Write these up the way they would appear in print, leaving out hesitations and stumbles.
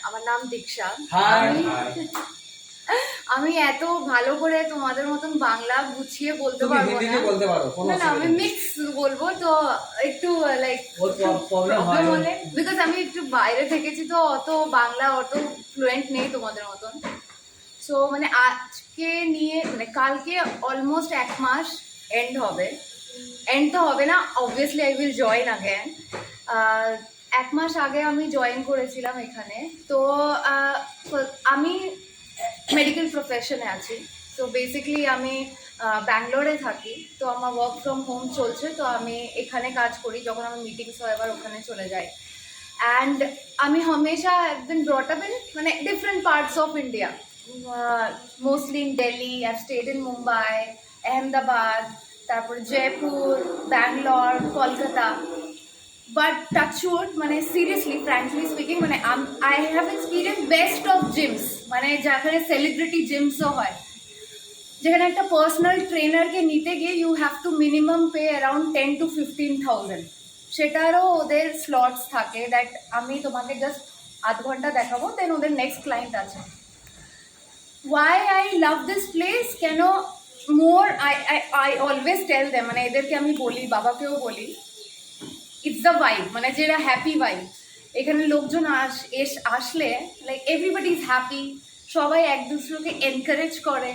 আমার নাম দীক্ষা। হাই আমি এত ভালো করে তোমাদের মতন বাংলা গুছিয়ে বলতে পারবো হিন্দিতে না। বলতে পারো, কোনো না আমি অসুবিধা নেই। মিক্স বলবো, তো একটু লাইক প্রবলেম হয় হলে, বিকজ আমি একটু বাইরে থেকেছি তো অত বাংলা অত ফ্লুয়েন্ট নেই তোমাদের মতন। সো মানে আজকে নিয়ে মানে কালকে অলমোস্ট 1 মাস এন্ড হবে। এন্ড তো হবে না, obviously I will join again. 1 মাস আগে আমি জয়েন করেছিলাম এখানে। তো আমি মেডিকেল প্রফেশনে আছি। তো বেসিক্যালি আমি ব্যাঙ্গালোরে থাকি, তো আমার ওয়ার্ক ফ্রম হোম চলছে, তো আমি এখানে কাজ করি। যখন আমার মিটিংস হয় আবার ওখানে চলে যাই। অ্যান্ড আমি হামেশা have been brought up in মানে different parts of India, mostly in Delhi, I stayed in Mumbai, Ahmedabad, তারপর জয়পুর, ব্যাঙ্গালোর, কলকাতা। বাট টাচউড মানে সিরিয়াসলি ফ্র্যাঙ্কলি স্পিকিং মানে I have experience best of gyms, মানে যেখানে সেলিব্রিটি জিমসও হয়, যেখানে একটা পার্সোনাল ট্রেনারকে নিতে গিয়ে you have to minimum pay around 10 to 15,000। সেটারও ওদের স্লটস থাকে দ্যাট আমি তোমাকে জাস্ট আধ ঘন্টা দেখাবো, দেন ওদের নেক্সট ক্লায়েন্ট আছে। Why I love this place, কেন more I always tell them, মানে এদেরকে আমি বলি, বাবাকেও বলি, ইটস দ্য ভাইব, মানে যেটা হ্যাপি ভাইব। এখানে লোকজন আসলে লাইক এভরিবডি ইজ হ্যাপি, সবাই এক দুসরোকে এনকারেজ করে,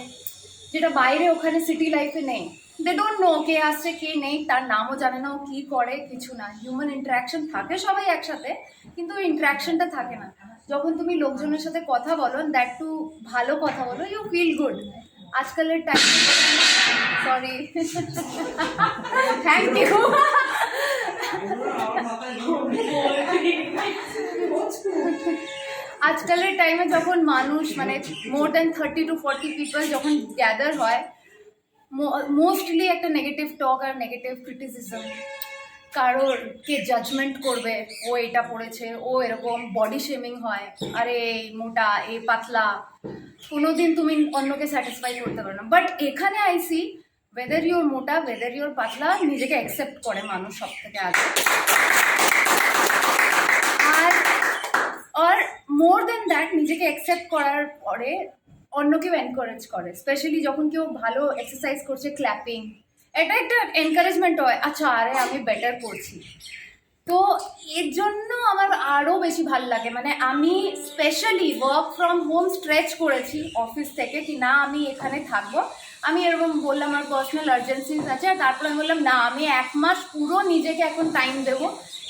যেটা বাইরে ওখানে সিটি লাইফে নেই। দে ডোন্ট নো কে আসছে কে নেই, তার নামও জানে না ও কী করে, কিছু না। হিউম্যান ইন্টারাকশন থাকে সবাই একসাথে, কিন্তু ওই ইন্টারাকশনটা থাকে না। যখন তুমি লোকজনের সাথে কথা বলো, দ্যাট টু ভালো কথা বলো, ইউ ফিল গুড। আজকালের টাইম, সরি, থ্যাংক ইউ। আজকালের টাইমে যখন মানুষ মানে মোর দ্যান 30 to 40 পিপল যখন গ্যাদার হয়, মোস্টলি একটা নেগেটিভ টক আর নেগেটিভ ক্রিটিসিজম, কারোর কে জাজমেন্ট করবে, ও এটা পড়েছে, ও এরকম, বডি শেমিং হয়, আরে এই মোটা, এই পাতলা, কোনোদিন তুমি অন্যকে স্যাটিসফাই করতে পারো না। বাট এখানে আইসি ওয়েদার ইউর মোটা, ওয়েদার ইউর পাতলা, নিজেকে অ্যাকসেপ্ট করে মানুষ সব থেকে আগে। আর মোর দেন দ্যাট, নিজেকে অ্যাকসেপ্ট করার পরে অন্যকেও এনকারেজ করে। স্পেশালি যখন কেউ ভালো এক্সারসাইজ করছে, ক্ল্যাপিং, এটা একটা এনকারেজমেন্ট হয়, আচ্ছা আরে আমি বেটার করছি। তো এর জন্য আমার আরও বেশি ভালো লাগে। মানে আমি specially work from home stretch করেছি অফিস থেকে, কি না আমি এখানে থাকবো। আমি এরকম বললাম আমার পার্সোনাল আর্জেন্সিস আছে, আর তারপরে আমি বললাম না, আমি 1 মাস পুরো নিজেকে এখন টাইম দেবো,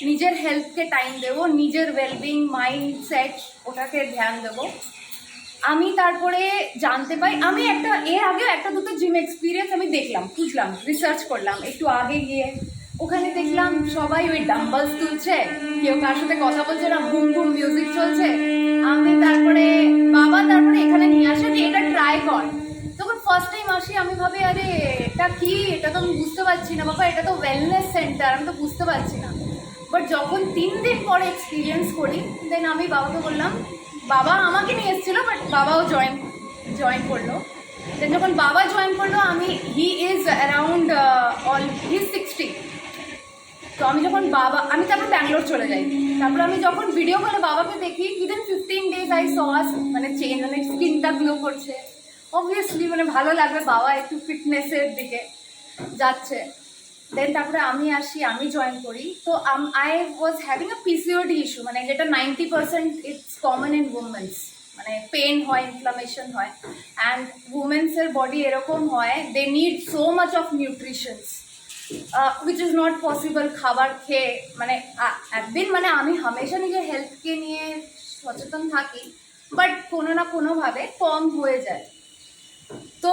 নিজের হেলথকে টাইম দেবো, নিজের ওয়েলবিং, মাইন্ড সেট, ওটাকে ধ্যান দেবো। আমি তারপরে জানতে পাই, আমি এর আগেও একটা দুটো জিম এক্সপিরিয়েন্স আমি দেখলাম, খুঁজলাম, রিসার্চ করলাম একটু আগে গিয়ে। ওখানে দেখলাম সবাই ওই ডাম্বলস তুলছে, কেউ কার সাথে কথা বলছে না, বুম বুম মিউজিক চলছে। আমি তারপরে তারপরে এখানে নিয়ে আসে যে এটা ট্রাই কর। তখন ফার্স্ট টাইম আসি, আমি ভাবি আরে এটা কি, এটা তো আমি বুঝতে পারছি না, বাবা এটা তো ওয়েলনেস সেন্টার, আমি তো বুঝতে পারছি না। বাট যখন 3 দিন পরে এক্সপিরিয়েন্স করি, দেন আমি বাবাকে বললাম, বাবা আমাকে নিয়ে এসেছিলো, বাট বাবাও জয়েন করলো। দেন যখন বাবা জয়েন করলো, হি ইজ অ্যারাউন্ড হিজ 60। তো আমি তারপর ব্যাঙ্গালোর চলে যাই। তারপর আমি যখন ভিডিও কলে বাবাকে দেখি, উইদিন 15 days আই স মানে চেঞ্জ, মানে স্কিনটা গ্লো করছে, অবভিয়াসলি মানে ভালো লাগবে, বাবা একটু ফিটনেসের দিকে যাচ্ছে। দেন তারপরে আমি আসি, আমি জয়েন করি। তো I was having a PCOD issue, মানে যেটা 90% ইটস কমন ইন উমেন্স, মানে পেন হয়, ইনফ্লামেশন হয়। অ্যান্ড উমেন্সের বডি এরকম হয়, they need so much of nutritions, which is not possible খাবার খেয়ে। মানে একদিন মানে আমি হামেশা নিজের হেলথকে নিয়ে সচেতন থাকি, বাট কোনো না কোনোভাবে কম হয়ে যায়। তো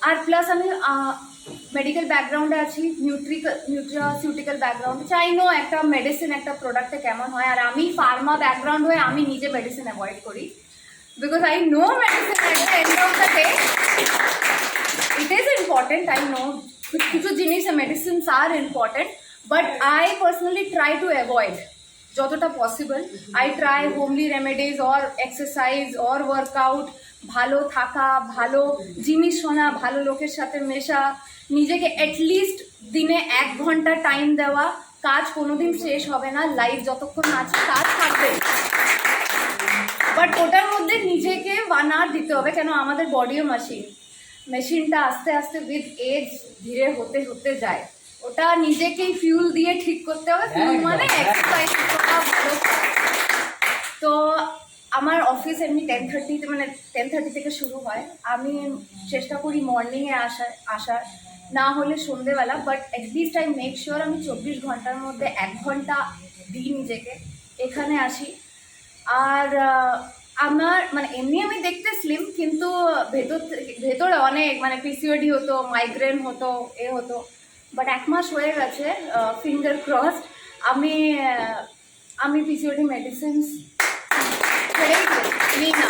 আর প্লাস আমি মেডিকেল ব্যাকগ্রাউন্ডে আছি, নিউট্রাসিউটিক্যাল ব্যাকগ্রাউন্ড, চাই নো একটা মেডিসিন একটা প্রোডাক্টে কেমন হয়। আর আমি ফার্মা ব্যাকগ্রাউন্ড হয়ে আমি নিজে মেডিসিন অ্যাভয়েড করি, because I know medicine at the end of the day it is important. I know কিছু জিনিস medicines are important, but I personally try to avoid যতটা possible. I try homely remedies or exercise or workout, ভালো থাকা, ভালো জিনিস শোনা, ভালো লোকের সাথে মেশা, নিজেকে অ্যাটলিস্ট দিনে 1 ঘন্টা টাইম দেওয়া। কাজ কোনোদিন শেষ হবে না, লাইফ যতক্ষণ আছে কাজ থাকবে। আর দিতে হবে, কেন আমাদের বডিও মেশিনটা আস্তে আস্তে উইথ এজ ধীরে হতে হতে যায়, ওটা নিজেকেই ফিউল দিয়ে ঠিক করতে হবে। ফিউল মানে এক্সারসাইজ করা, ভালো খাওয়া। তো আমার অফিস এমনি 10:30 মানে 10:30 থেকে শুরু হয়। আমি চেষ্টা করি মর্নিংয়ে আসার, না হলে সন্ধেবেলা, but at least I make sure আমি 24 ঘন্টার মধ্যে 1 ঘন্টা দিই নিজেকে, এখানে আসি। আর আমার মানে এমনি আমি দেখতে স্লিম, কিন্তু ভেতরে অনেক মানে পিসিওডি হতো, মাইগ্রেন হতো, হতো। বাট 1 মাস হয়ে গেছে, ফিঙ্গার ক্রসড, আমি পিসিওডি মেডিসিনস নিই না,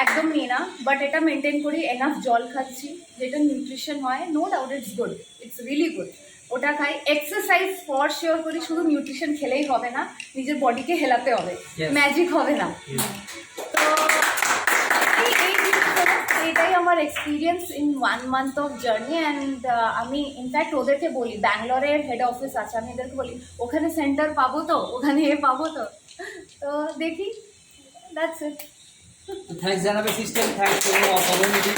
একদম নিই না, বাট এটা মেনটেন করি। এনাফ জল খাচ্ছি, যেটা নিউট্রিশন হয়, no doubt it's good, it's really good, ওটা খাই। এক্সারসাইজ ফর শিওর করি, শুধু নিউট্রিশন খেলেই হবে না, নিজের বডিকে হেলাতে হবে, ম্যাজিক হবে না। তো এই এইটাই আমার experience in 1 month of journey. And আমি ইনফ্যাক্ট ওদেরকে বলি, ব্যাঙ্গালোরের হেড অফিস আছে, আমি এদেরকে বলি ওখানে সেন্টার পাবো তো, ওখানে পাবো তো। তো দেখি, দ্যাটস ইট। থ্যাঙ্কস জানাবে system, thanks for your community.